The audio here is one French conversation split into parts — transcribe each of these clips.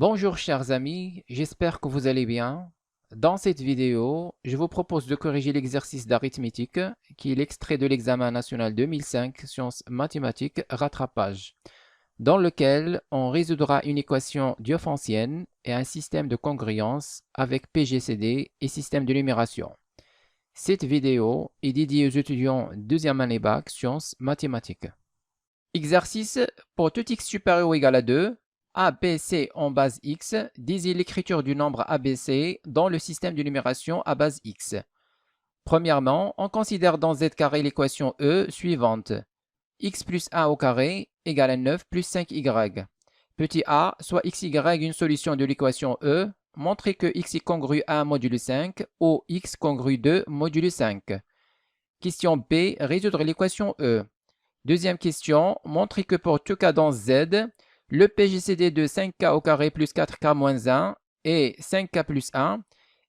Bonjour chers amis, j'espère que vous allez bien. Dans cette vidéo, je vous propose de corriger l'exercice d'arithmétique qui est l'extrait de l'examen national 2005 sciences mathématiques rattrapage, dans lequel on résoudra une équation diophantienne et un système de congruence avec PGCD et système de numération. Cette vidéo est dédiée aux étudiants deuxième année bac sciences mathématiques. Exercice pour tout x supérieur ou égal à 2, ABC en base x désigne l'écriture du nombre ABC dans le système de numération à base x. Premièrement, on considère dans z carré l'équation E suivante. X plus 1 au carré égale à 9 plus 5y. Petit a, soit xy une solution de l'équation E, montrer que x est congru à 1 modulo 5 ou x congru 2 modulo 5. Question B, résoudre l'équation E. Deuxième question, montrer que pour tout cas dans Z, le PGCD de 5K au carré plus 4K moins 1 et 5K plus 1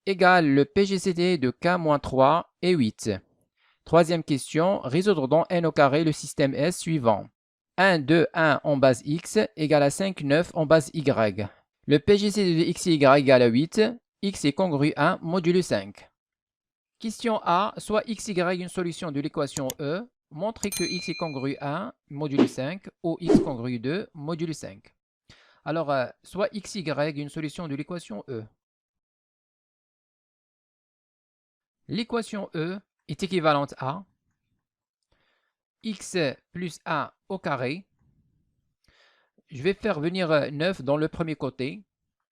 égale le PGCD de K moins 3 et 8. Troisième question, résoudre dans N au carré le système S suivant. 1, 2, 1 en base X égale à 5, 9 en base Y. Le PGCD de X et Y égale à 8, X est congru 1 modulo 5. Question A, soit xy une solution de l'équation E, montrer que x est congru 1 modulo 5 ou x congru 2 modulo 5. Alors, soit xy une solution de l'équation E. L'équation E est équivalente à x plus 1 au carré. Je vais faire venir 9 dans le premier côté,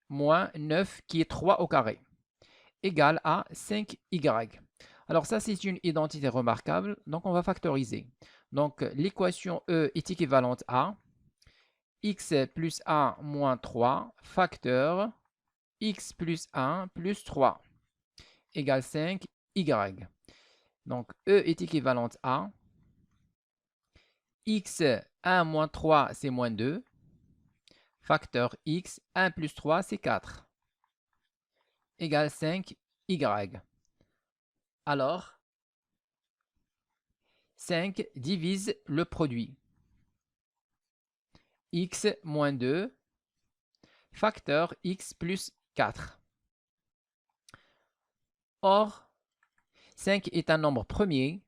moins 9 qui est 3 au carré, égale à 5y. Alors ça, c'est une identité remarquable, donc on va factoriser. Donc l'équation E est équivalente à x plus 1 moins 3 facteur x plus 1 plus 3 égale 5y. Donc E est équivalente à x 1 moins 3 c'est moins 2 facteur x 1 plus 3 c'est 4 égale 5y. Alors 5 divise le produit x moins 2 facteur x plus 4. Or, 5 est un nombre premier.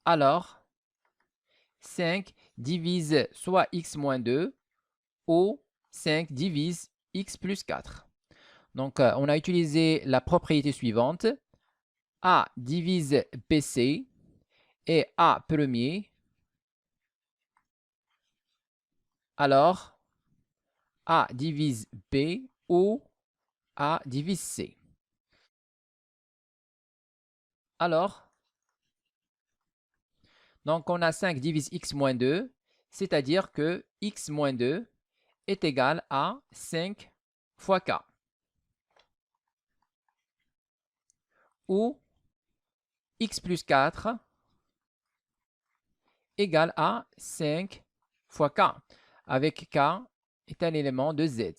Alors, 5 divise soit x moins 2 ou 5 divise x plus 4. Donc, on a utilisé la propriété suivante. A divise BC et A premier. Alors, A divise B ou A divise C. Alors, donc on a 5 divise x moins 2, c'est-à-dire que x moins 2 est égal à 5 fois k. Ou x plus 4 égale à 5 fois k, avec k est un élément de z.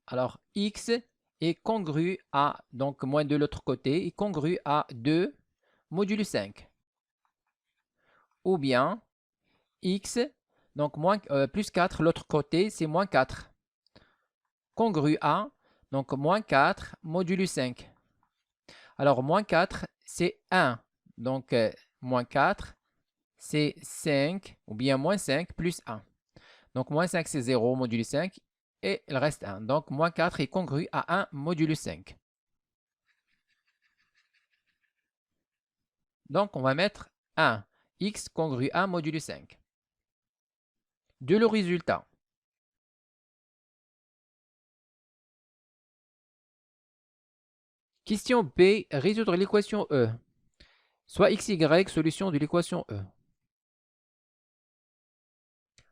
Alors, x est congru à, donc moins de l'autre côté, est congru à 2 modulo 5. Ou bien, x, donc plus 4, l'autre côté, c'est moins 4. Congru à, donc moins 4 modulo 5. Alors, moins 4, c'est 1. Donc, moins 4, c'est 5, ou bien moins 5 plus 1. Donc, moins 5, c'est 0 modulo 5, et il reste 1. Donc, moins 4 est congru à 1 modulo 5. Donc, on va mettre 1. X congru 1 modulo 5. De le résultat. Question B, résoudre l'équation E. Soit xy, solution de l'équation E.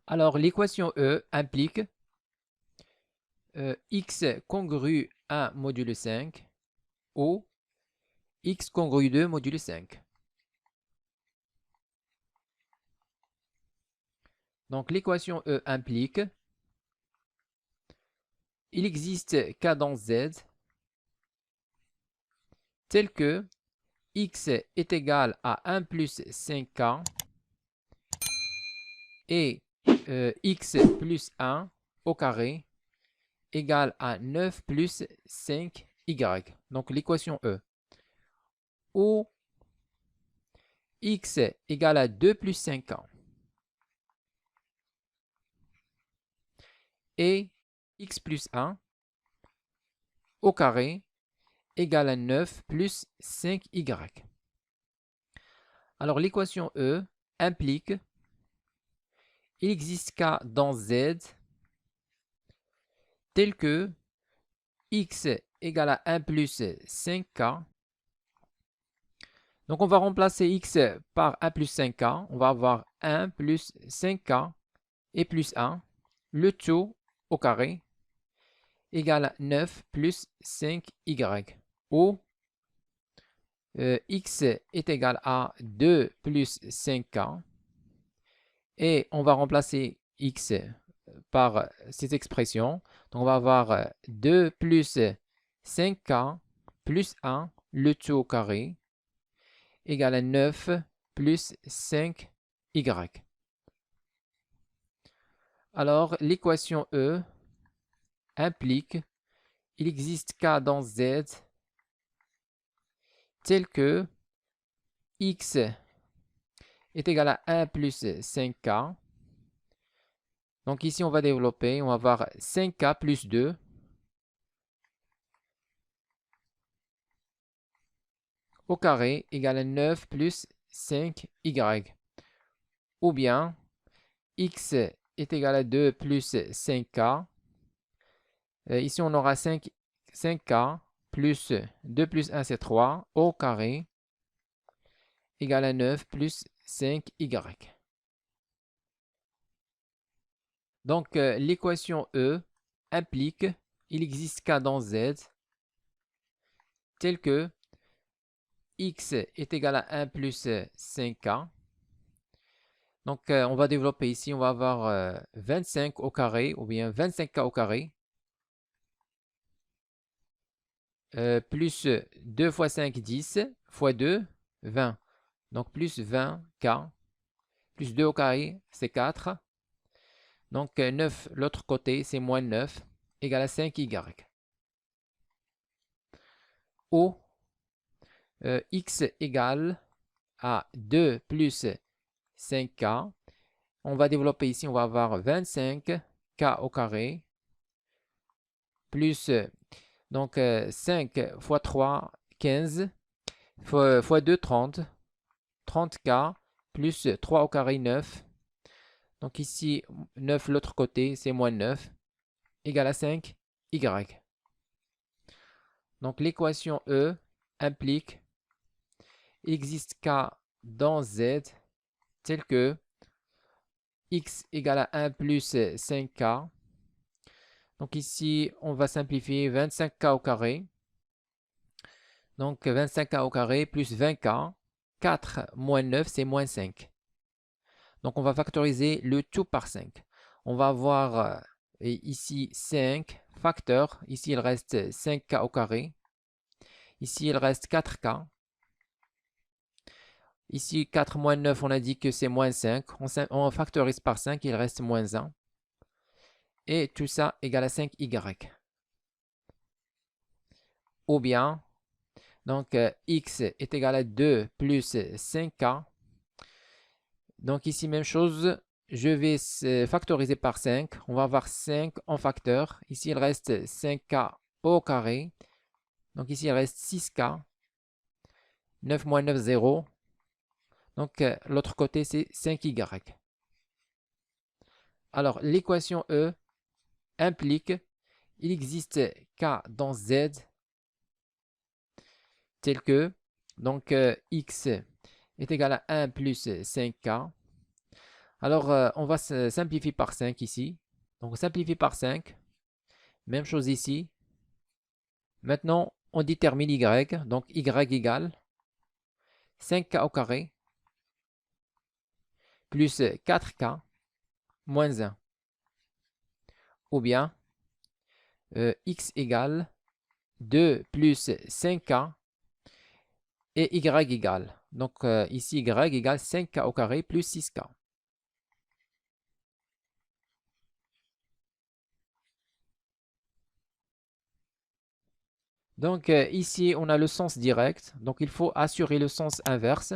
Alors, l'équation E implique x congru 1 modulo 5 ou x congru 2 modulo 5. Donc, l'équation E implique il existe k dans z tel que x est égal à 1 plus 5k et x plus 1 au carré égale à 9 plus 5y. Donc l'équation E. Où x égale à 2 plus 5k et x plus 1 au carré égale à 9 plus 5y. Alors l'équation E implique il existe k dans z tel que x égale à 1 plus 5k. Donc on va remplacer x par 1 plus 5k. On va avoir 1 plus 5k et plus 1. Le tout au carré égale à 9 plus 5y. Où x est égal à 2 plus 5k. Et on va remplacer x par cette expression. Donc on va avoir 2 plus 5k plus 1, le tout au carré, égale à 9 plus 5y. Alors l'équation E implique il existe k dans z tel que x est égal à 1 plus 5k. Donc ici, on va développer, on va avoir 5k plus 2 au carré égale à 9 plus 5y. Ou bien, x est égal à 2 plus 5k. Ici, on aura 5k plus 2 plus 1, c'est 3 au carré égale à 9 plus 5y. Donc, l'équation E implique il existe k dans z tel que x est égal à 1 plus 5k. Donc, on va développer ici, on va avoir 25 au carré ou bien 25k au carré plus 2 fois 5, 10 fois 2, 20. Donc, plus 20k plus 2 au carré, c'est 4. Donc, 9, l'autre côté, c'est moins 9, égale à 5y. Ou x égale à 2 plus 5k. On va développer ici, on va avoir 25k au carré plus donc 5 fois 3, 15 fois 2, 30. 30k plus 3 au carré, 9. Donc ici, 9 l'autre côté, c'est moins 9, égale à 5y. Donc l'équation E implique il existe k dans z tel que x égale à 1 plus 5k. Donc ici, on va simplifier 25k au carré. Donc 25k au carré plus 20k. 4 moins 9, c'est moins 5. Donc on va factoriser le tout par 5. On va avoir ici 5 facteurs. Ici, il reste 5k au carré. Ici, il reste 4k. Ici, 4 moins 9, on a dit que c'est moins 5. On factorise par 5, il reste moins 1. Et tout ça égale à 5y. Ou bien, donc x est égal à 2 plus 5k. Donc ici, même chose, je vais factoriser par 5. On va avoir 5 en facteur. Ici, il reste 5k au carré. Donc ici, il reste 6k. 9 moins 9, 0. Donc l'autre côté, c'est 5y. Alors, l'équation E implique il existe k dans z tel que donc x est égal à 1 plus 5k. Alors, on va simplifier par 5 ici. Donc, on simplifie par 5. Même chose ici. Maintenant, on détermine y. Donc, y égale 5k au carré plus 4k moins 1. Ou bien, x égale 2 plus 5k et y égale. Donc ici, y égale 5k au carré plus 6k. Donc ici, on a le sens direct. Donc il faut assurer le sens inverse.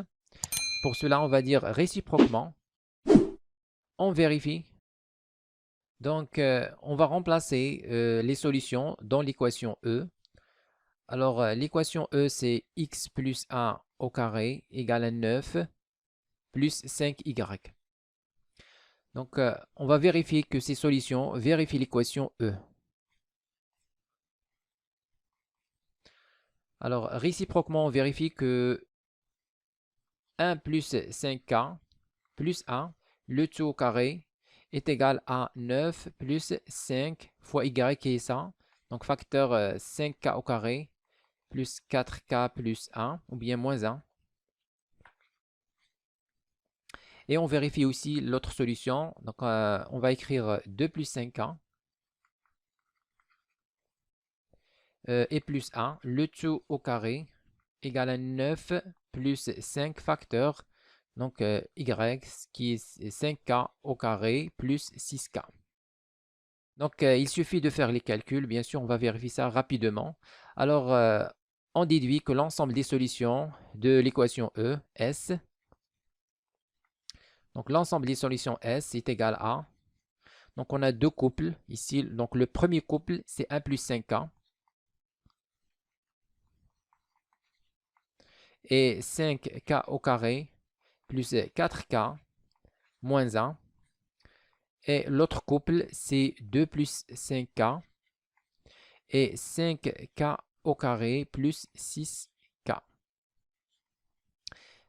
Pour cela, on va dire réciproquement. On vérifie. Donc on va remplacer les solutions dans l'équation E. Alors l'équation E, c'est x plus 1 au carré égale à 9 plus 5y. Donc on va vérifier que ces solutions vérifient l'équation E. Alors réciproquement, on vérifie que 1 plus 5k plus 1, le tout au carré, est égal à 9 plus 5 fois y qui est ça. Donc facteur 5k au carré plus 4k plus 1, ou bien moins 1. Et on vérifie aussi l'autre solution. Donc on va écrire 2 plus 5k et plus 1, le tout au carré, égale à 9 plus 5 facteurs. Donc y, qui est 5k au carré plus 6k. Donc il suffit de faire les calculs. Bien sûr, on va vérifier ça rapidement. Alors, on déduit que l'ensemble des solutions de l'équation E, S, donc l'ensemble des solutions S est égal à, donc on a deux couples ici. Donc le premier couple, c'est 1 plus 5k. Et 5k au carré plus 4k moins 1. Et l'autre couple, c'est 2 plus 5k et 5k au carré plus 6k.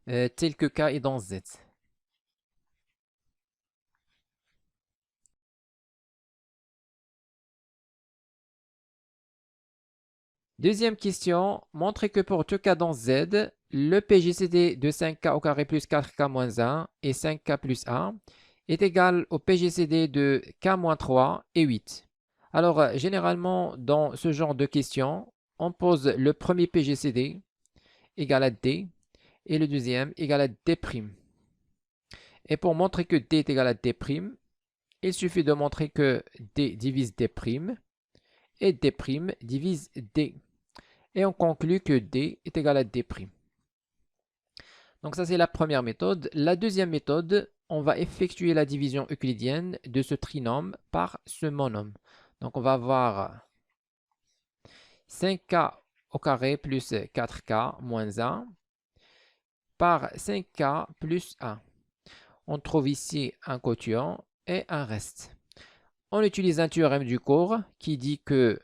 Tel que k est dans Z. Deuxième question, montrez que pour tout cas dans Z, le PGCD de 5k au carré plus 4k moins 1 et 5k plus 1 est égal au PGCD de k moins 3 et 8. Alors, généralement, dans ce genre de questions, on pose le premier PGCD égal à D et le deuxième égal à D'. Et pour montrer que D est égal à D', il suffit de montrer que D divise D' et D' divise D. Et on conclut que D est égal à D'. Donc ça, c'est la première méthode. La deuxième méthode, on va effectuer la division euclidienne de ce trinôme par ce monôme. Donc on va avoir 5k au carré plus 4k moins 1 par 5k plus 1. On trouve ici un quotient et un reste. On utilise un théorème du cours qui dit que,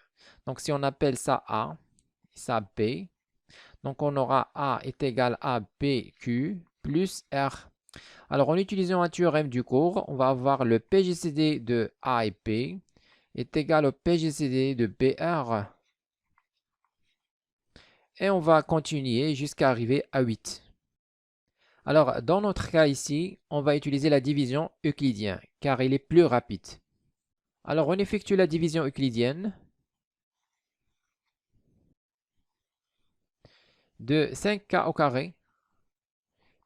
donc si on appelle ça A, ça B, donc on aura A est égal à BQ plus R. Alors en utilisant un théorème du cours, on va avoir le PGCD de A et B est égal au PGCD de BR. Et on va continuer jusqu'à arriver à 8. Alors dans notre cas ici, on va utiliser la division euclidienne car il est plus rapide. Alors on effectue la division euclidienne de 5k au carré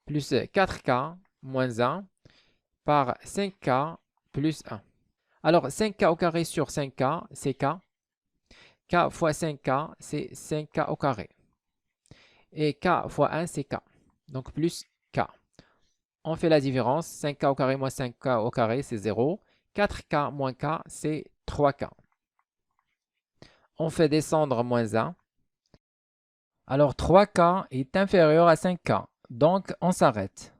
plus 4k moins 1 par 5k plus 1. Alors 5k au carré sur 5k, c'est k. K fois 5k, c'est 5k au carré. Et k fois 1, c'est k. Donc plus k. On fait la différence. 5k au carré moins 5k au carré, c'est 0. 4k moins k, c'est 3k. On fait descendre moins 1. Alors 3k est inférieur à 5k. Donc on s'arrête.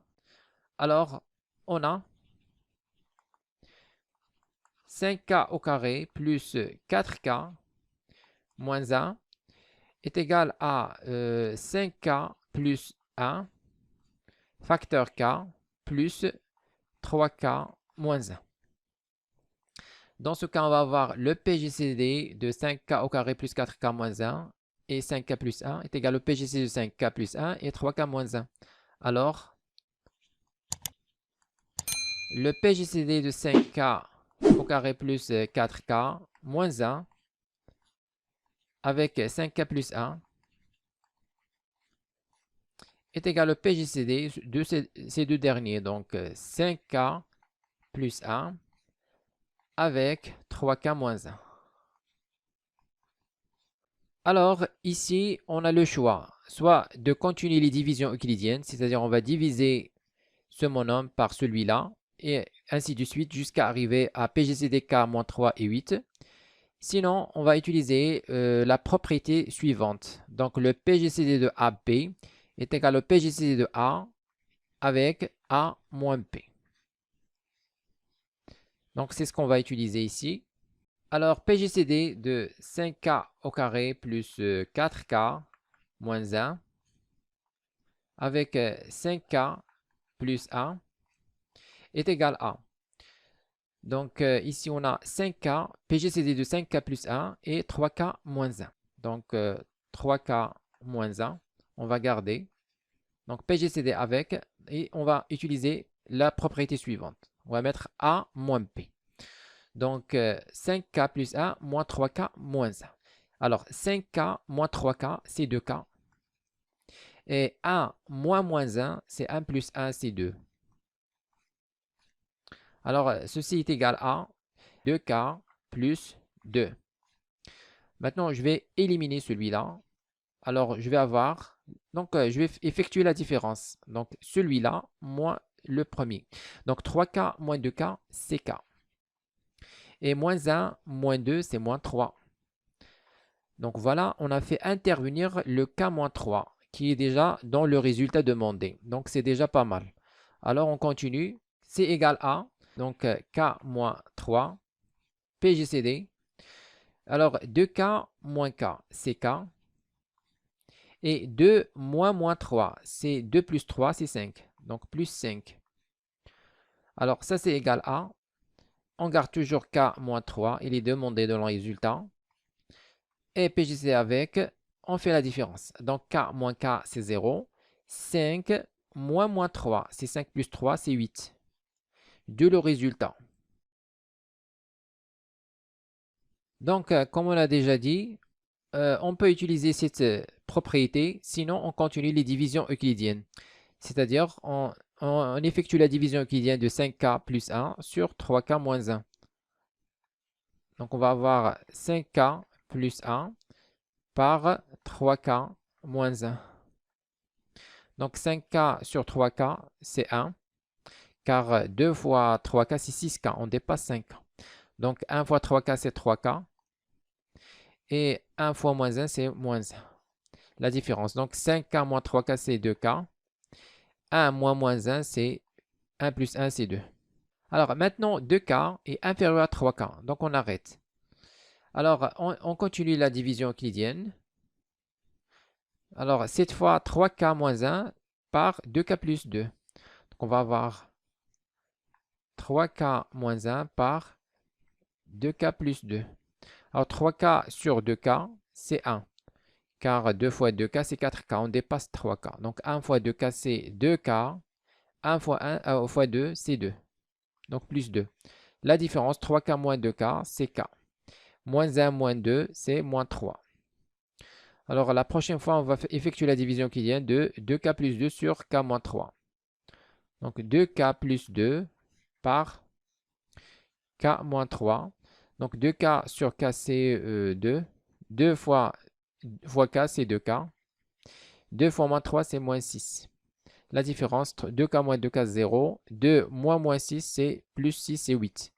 Alors on a 5k au carré plus 4k moins 1 est égal à 5k plus 1 facteur k plus 3k moins 1. Dans ce cas, on va avoir le PGCD de 5k au carré plus 4k moins 1 et 5k plus 1 est égal au PGCD de 5k plus 1 et 3k moins 1. Alors, le PGCD de 5k au carré plus 4k moins 1 avec 5k plus 1 est égal au PGCD de ces deux derniers. Donc 5K plus 1 avec 3K moins 1. Alors ici, on a le choix, soit de continuer les divisions euclidiennes, c'est-à-dire on va diviser ce monôme par celui-là, et ainsi de suite jusqu'à arriver à PGCDK moins 3 et 8. Sinon, on va utiliser la propriété suivante. Donc le PGCD de AB est égal au PGCD de A avec A moins P. Donc c'est ce qu'on va utiliser ici. Alors PGCD de 5K au carré plus 4K moins 1 avec 5K plus 1 est égal à. Donc ici on a 5K, PGCD de 5K plus 1 et 3K moins 1. Donc 3K moins 1, on va garder. Donc PGCD avec, et on va utiliser la propriété suivante. On va mettre A moins P. Donc 5K plus 1 moins 3K moins 1. Alors 5K moins 3K, c'est 2K. Et 1 moins moins 1, c'est 1 plus 1, c'est 2. Alors ceci est égal à 2K plus 2. Maintenant, je vais éliminer celui-là. Alors, je vais avoir, donc je vais effectuer la différence. Donc, celui-là moins le premier. Donc, 3K moins 2K, c'est K. Et moins 1 moins 2, c'est moins 3. Donc, voilà, on a fait intervenir le K moins 3, qui est déjà dans le résultat demandé. Donc, c'est déjà pas mal. Alors, on continue. C'est égal à, donc K moins 3, PGCD. Alors, 2K moins K, c'est K. Et 2 moins 3, c'est 2 plus 3, c'est 5. Donc, plus 5. Alors, ça, c'est égal à. On garde toujours K moins 3. Il est demandé dans le résultat. Et PGC avec, on fait la différence. Donc, K moins K, c'est 0. 5 moins 3, c'est 5 plus 3, c'est 8. De le résultat. Donc, comme on l'a déjà dit, on peut utiliser cette propriété. Sinon, on continue les divisions euclidiennes. C'est-à-dire, on effectue la division euclidienne de 5K plus 1 sur 3K moins 1. Donc, on va avoir 5K plus 1 par 3K moins 1. Donc, 5K sur 3K, c'est 1. Car 2 fois 3K, c'est 6K. On dépasse 5K. Donc, 1 fois 3K, c'est 3K. Et 1 fois moins 1, c'est moins 1. La différence. Donc, 5K moins 3K, c'est 2K. 1 moins 1, c'est 1 plus 1, c'est 2. Alors, maintenant, 2K est inférieur à 3K. Donc, on arrête. Alors, on continue la division euclidienne. Alors, cette fois, 3K moins 1 par 2K plus 2. Donc, on va avoir 3K moins 1 par 2K plus 2. Alors, 3K sur 2K, c'est 1. Car 2 fois 2K, c'est 4K. On dépasse 3K. Donc, 1 fois 2K, c'est 2K. 1 fois 1 fois 2, c'est 2. Donc, plus 2. La différence, 3K moins 2K, c'est K. Moins 1 moins 2, c'est moins 3. Alors, la prochaine fois, on va effectuer la division euclidienne de 2K plus 2 sur K moins 3. Donc, 2K plus 2 par K moins 3. Donc, 2K sur K, c'est 2. 2 fois K, c'est 2K. 2 fois moins 3, c'est moins 6. La différence, 2K moins 2K, 0. 2 moins 6, c'est plus 6, c'est 8.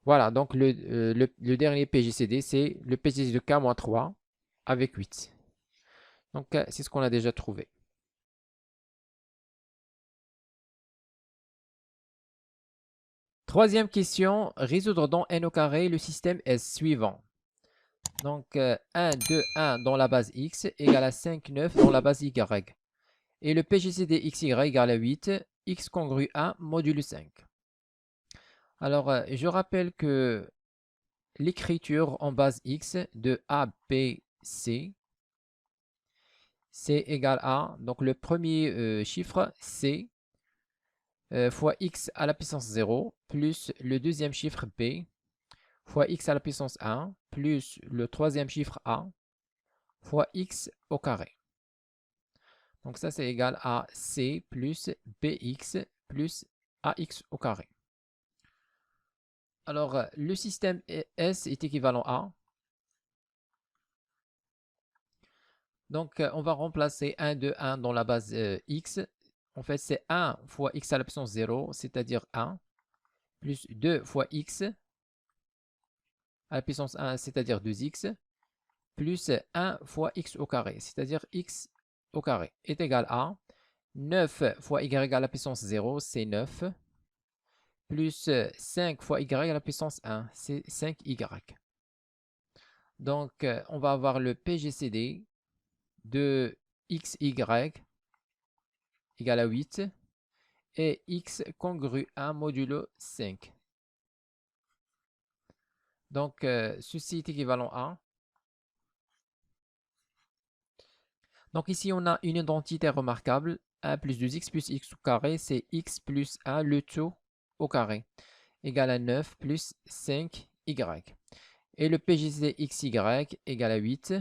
Voilà, donc le dernier PGCD, c'est le PGCD de K moins 3 avec 8. Donc, c'est ce qu'on a déjà trouvé. Troisième question, résoudre dans n au carré le système S suivant. Donc, 1, 2, 1 dans la base x égale à 5, 9 dans la base y. Et le PGCD xy égale à 8, x congru 1 module 5. Alors, je rappelle que l'écriture en base x de a, b, c, c'est égal à, donc le premier chiffre, c, fois x à la puissance 0, plus le deuxième chiffre b, fois x à la puissance 1, plus le troisième chiffre a, fois x au carré. Donc ça, c'est égal à C plus BX plus AX au carré. Alors, le système S est équivalent à. Donc, on va remplacer 1 de 1 dans la base X. En fait, c'est 1 fois X à la puissance 0, c'est-à-dire 1, plus 2 fois X à la puissance 1, c'est-à-dire 2X, plus 1 fois X au carré, c'est-à-dire X au carré, est égal à 9 fois Y à la puissance 0, c'est 9, plus 5 fois Y à la puissance 1, c'est 5Y. Donc, on va avoir le PGCD de XY égale à 8 et X congru 1 modulo 5. Donc, ceci est équivalent à. Donc, ici, on a une identité remarquable. 1 plus 2x plus x au carré, c'est x plus 1 le tout au carré, égale à 9 plus 5y. Et le PGCD xy égale à 8,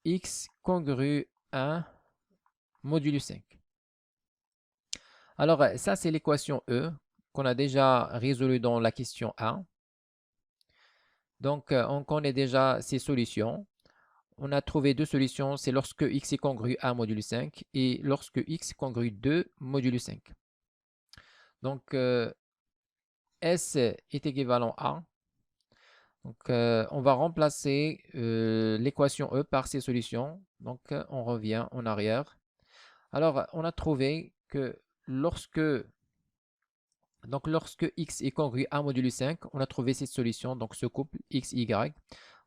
x congru 1 modulo 5. Alors, ça, c'est l'équation E qu'on a déjà résolue dans la question 1. Donc, on connaît déjà ces solutions. On a trouvé deux solutions, c'est lorsque x est congru à modulo 5 et lorsque x est congru 2 modulo 5. Donc, S est équivalent à. Donc, on va remplacer l'équation E par ces solutions. Donc, on revient en arrière. Alors, on a trouvé que lorsque x est congru à modulo 5, on a trouvé cette solution, donc ce couple x, y.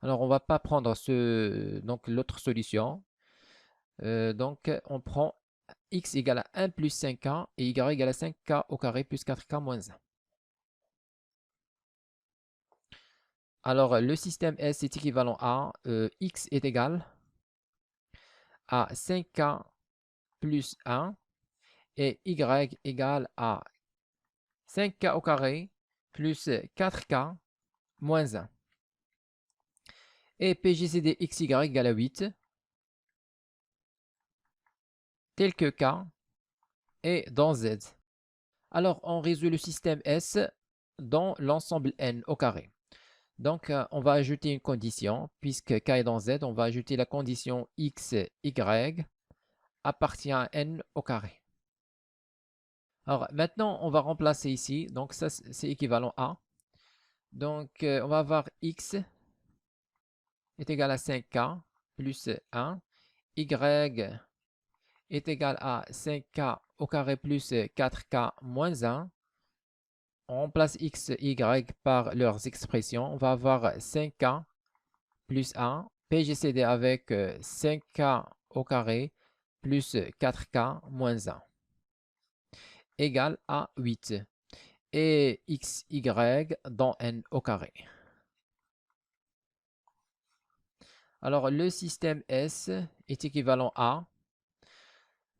Alors, on ne va pas prendre l'autre solution. Donc, on prend x égale à 1 plus 5k et y égale à 5k au carré plus 4k moins 1. Alors, le système S est équivalent à x est égal à 5k plus 1 et y égale à 5k au carré plus 4k moins 1. Et PGCD xy égale à 8, tel que k est dans Z. Alors, on résout le système S dans l'ensemble N au carré. Donc, on va ajouter une condition, puisque k est dans Z, on va ajouter la condition x, y appartient à N au carré. Alors, maintenant, on va remplacer ici, donc ça, c'est équivalent à. Donc, on va avoir x est égal à 5k plus 1, y est égal à 5k au carré plus 4k moins 1. On remplace x et y par leurs expressions. On va avoir 5k plus 1, PGCD avec 5k au carré plus 4k moins 1 égale à 8. Et xy dans n au carré. Alors, le système S est équivalent à,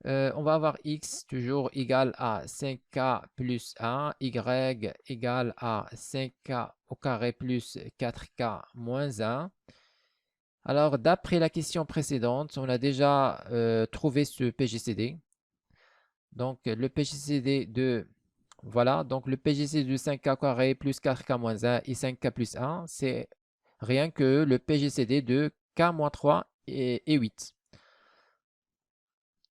on va avoir x toujours égal à 5k plus 1, y égal à 5k au carré plus 4k moins 1. Alors, d'après la question précédente, on a déjà trouvé ce PGCD. Donc, le PGCD de, voilà, donc le PGCD de 5k au carré plus 4k moins 1 et 5k plus 1, c'est rien que le PGCD de k-3 et 8.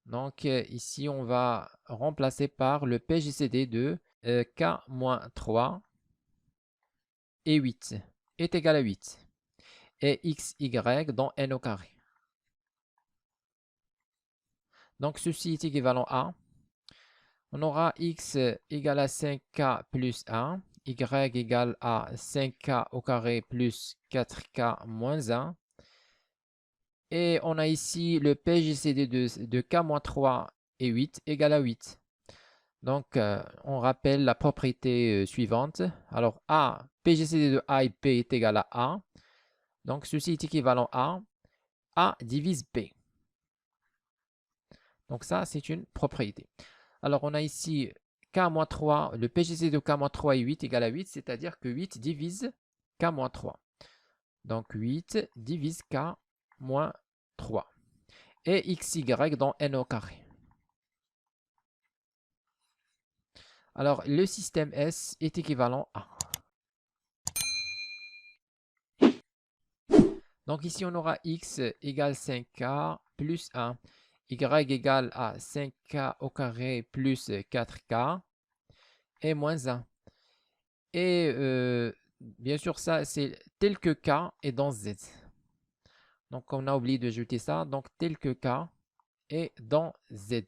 Donc, ici, on va remplacer par le PGCD de k-3 et 8 est égal à 8. Et xy dans n au carré. Donc, ceci est équivalent à, on aura x égale à 5k plus 1, y égale à 5k au carré plus 4k moins 1. Et on a ici le PGCD de k-3 et 8 égale à 8. Donc, on rappelle la propriété suivante. Alors, A, PGCD de A et P est égal à A. Donc, ceci est équivalent à A divise B. Donc, ça, c'est une propriété. Alors, on a ici K-3, le PGCD de K-3 et 8 égale à 8, c'est-à-dire que 8 divise K-3. Donc, 8 divise K-3. Et XY dans N au carré. Alors, le système S est équivalent à. Donc ici, on aura x égale 5k plus 1, y égale à 5k au carré plus 4k et moins 1. Et bien sûr, ça, c'est tel que k est dans z. Donc, on a oublié de jeter ça. Donc, tel que k est dans z.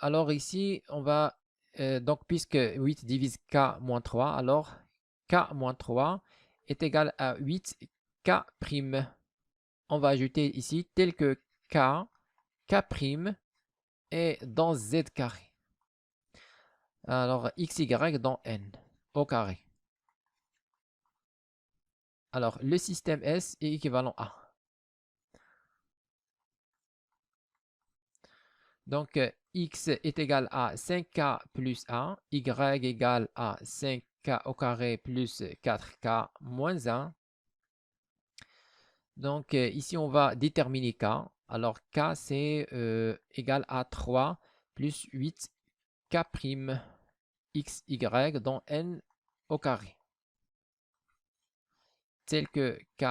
Alors ici, on va... donc, puisque 8 divise k moins 3, alors k moins 3 est égal à 8k'. On va ajouter ici tel que k' est dans z carré. Alors, xy dans n au carré. Alors, le système S est équivalent à. Donc, x est égal à 5k plus 1, y égale à 5k au carré plus 4k moins 1. Donc, ici, on va déterminer k. Alors, k, c'est égal à 3 plus 8k', xy dans n au carré. Tel que k'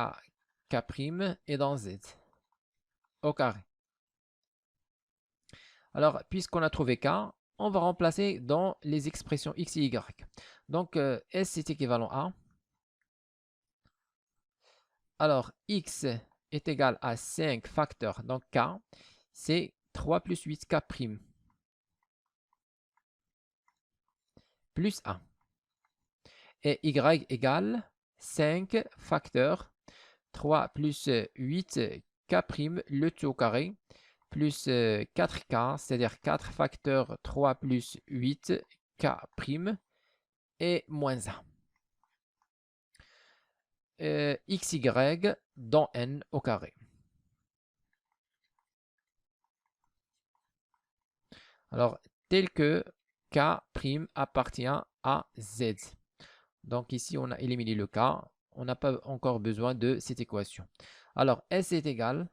est dans z au carré. Alors, puisqu'on a trouvé k, on va remplacer dans les expressions x et y. Donc, S est équivalent à. Alors, x est égal à 5 facteurs. Donc, k, c'est 3 plus 8k' plus 1. Et y égale 5 facteurs 3 plus 8k', le tout au carré, plus 4k, c'est-à-dire 4 facteurs 3 plus 8k' et moins 1. Xy dans n au carré. Alors, tel que k' appartient à z. Donc ici, on a éliminé le k. On n'a pas encore besoin de cette équation. Alors, S est égal,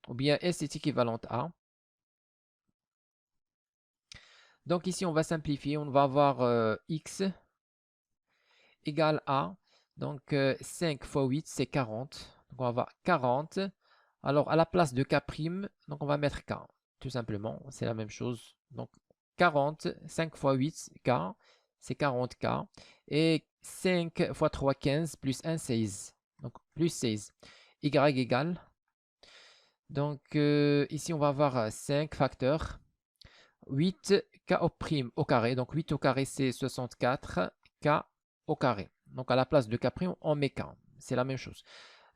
ou bien S est équivalente à. Donc ici, on va simplifier. On va avoir x égale à, donc 5 fois 8, c'est 40. Donc on va avoir 40. Alors à la place de k', donc on va mettre k, tout simplement. C'est la même chose. Donc 40, 5 fois 8, k, c'est 40k. Et 5 fois 3, 15, plus 1, 16. Donc plus 16. Y égale. Donc ici, on va avoir 5 facteurs. 8k au carré. Donc 8 au carré, c'est 64k au carré. Donc à la place de k', on met k. C'est la même chose.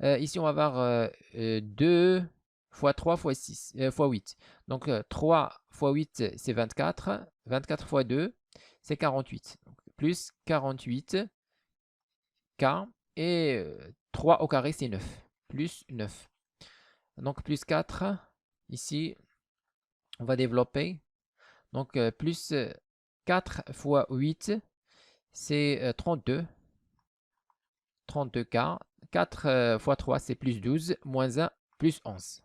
Ici, on va avoir 2 fois 3 fois 6, fois 8. Donc 3 fois 8, c'est 24. 24 fois 2, c'est 48. Donc, plus 48k. Et 3 au carré, c'est 9. Plus 9. Donc plus 4. Ici, on va développer. Donc plus 4 fois 8, c'est 32. 32k. 4 fois 3, c'est plus 12. Moins 1, plus 11.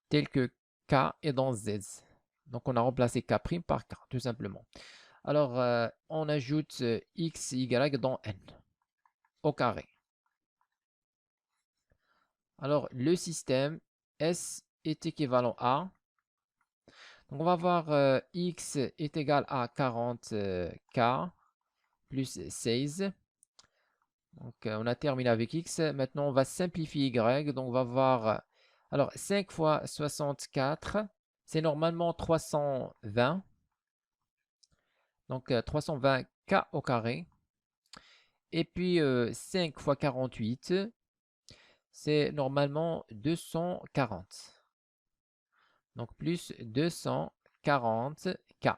Tel que k est dans z. Donc on a remplacé k' par k, tout simplement. Alors on ajoute x, y dans n au carré. Alors le système S est équivalent à. Donc on va voir x est égal à 40k plus 16. Donc on a terminé avec x. Maintenant on va simplifier y. Donc on va voir. Alors 5 fois 64, c'est normalement 320. Donc 320k au carré. Et puis 5 fois 48, c'est normalement 240. Donc plus 240k.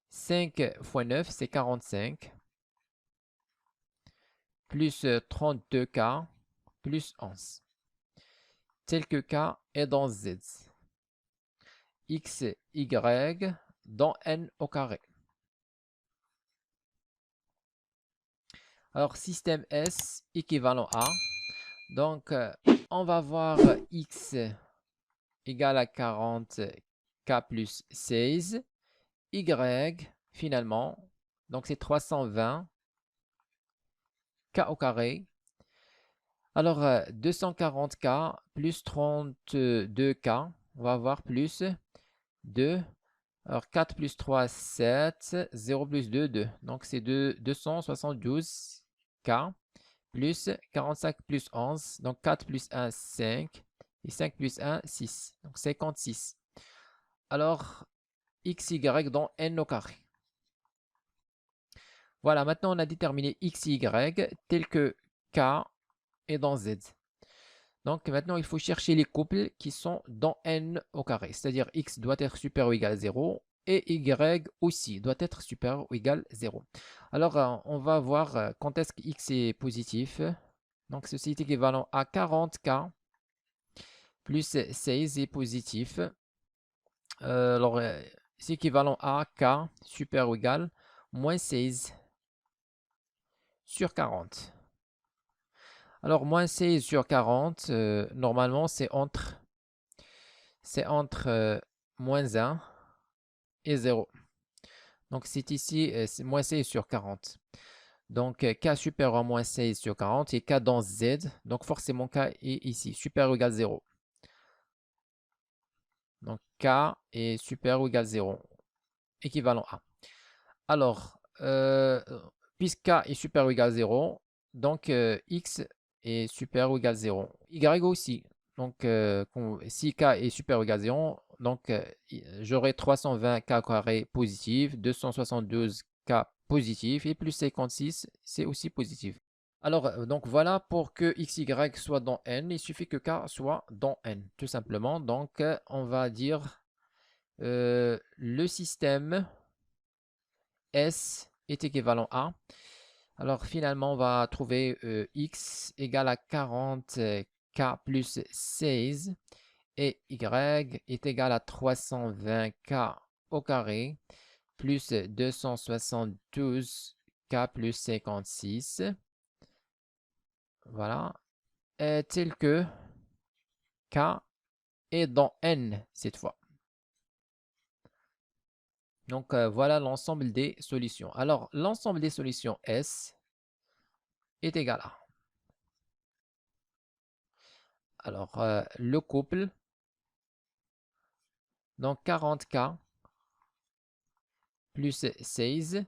5 fois 9, c'est 45. Plus 32k, plus 11. Tel que k est dans z. X, y dans n au carré. Alors, système S équivalent à. Donc, on va voir x égale à 40k k plus 16, y finalement, donc c'est 320 k au carré. Alors 240k plus 32k, on va avoir plus 2. Alors 4 plus 3, 7, 0 plus 2, 2. Donc c'est 272k plus 45 plus 11. Donc 4 plus 1, 5. Et 5 plus 1, 6. Donc 56. Alors xy dans n au carré. Voilà, maintenant on a déterminé xy tel que k est dans z. Donc maintenant il faut chercher les couples qui sont dans n au carré. C'est-à-dire x doit être supérieur ou égal à 0 et y aussi doit être supérieur ou égal à 0. Alors on va voir quand est-ce que x est positif. Donc ceci est équivalent à 40k plus 16 est positif. Alors c'est équivalent à k supérieur ou égal moins 16 sur 40. Alors moins 16 sur 40, normalement c'est entre moins 1 et 0. Donc c'est ici c'est moins 16 sur 40. Donc k supérieur à moins 16 sur 40 et k dans z. Donc forcément k est ici, supérieur ou égal à 0. Donc k est supérieur ou égal à 0, équivalent à. Alors, puisque k est supérieur ou égal à 0, donc x est supérieur ou égal à 0. Y aussi. Donc si k est supérieur ou égal à 0, donc j'aurai 320k carré positif, 272k positif et plus 56, c'est aussi positif. Alors, donc voilà, pour que xy soit dans n, il suffit que k soit dans n, tout simplement. Donc, on va dire le système S est équivalent à. Alors, finalement, on va trouver x égale à 40k plus 16 et y est égal à 320k au carré plus 272k plus 56. Voilà. Tel que k est dans n cette fois. Donc voilà l'ensemble des solutions. Alors l'ensemble des solutions S est égal à. Alors le couple, donc 40k plus 16,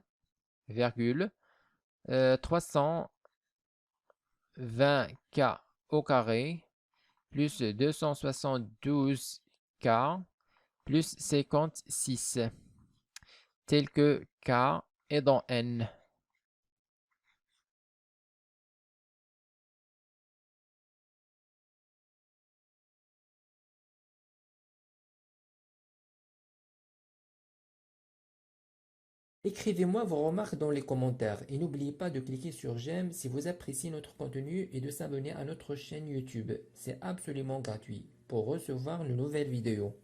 320k au carré plus 272k plus 56, tel que k est dans n. Écrivez-moi vos remarques dans les commentaires et n'oubliez pas de cliquer sur j'aime si vous appréciez notre contenu et de s'abonner à notre chaîne YouTube. C'est absolument gratuit pour recevoir de nouvelles vidéos.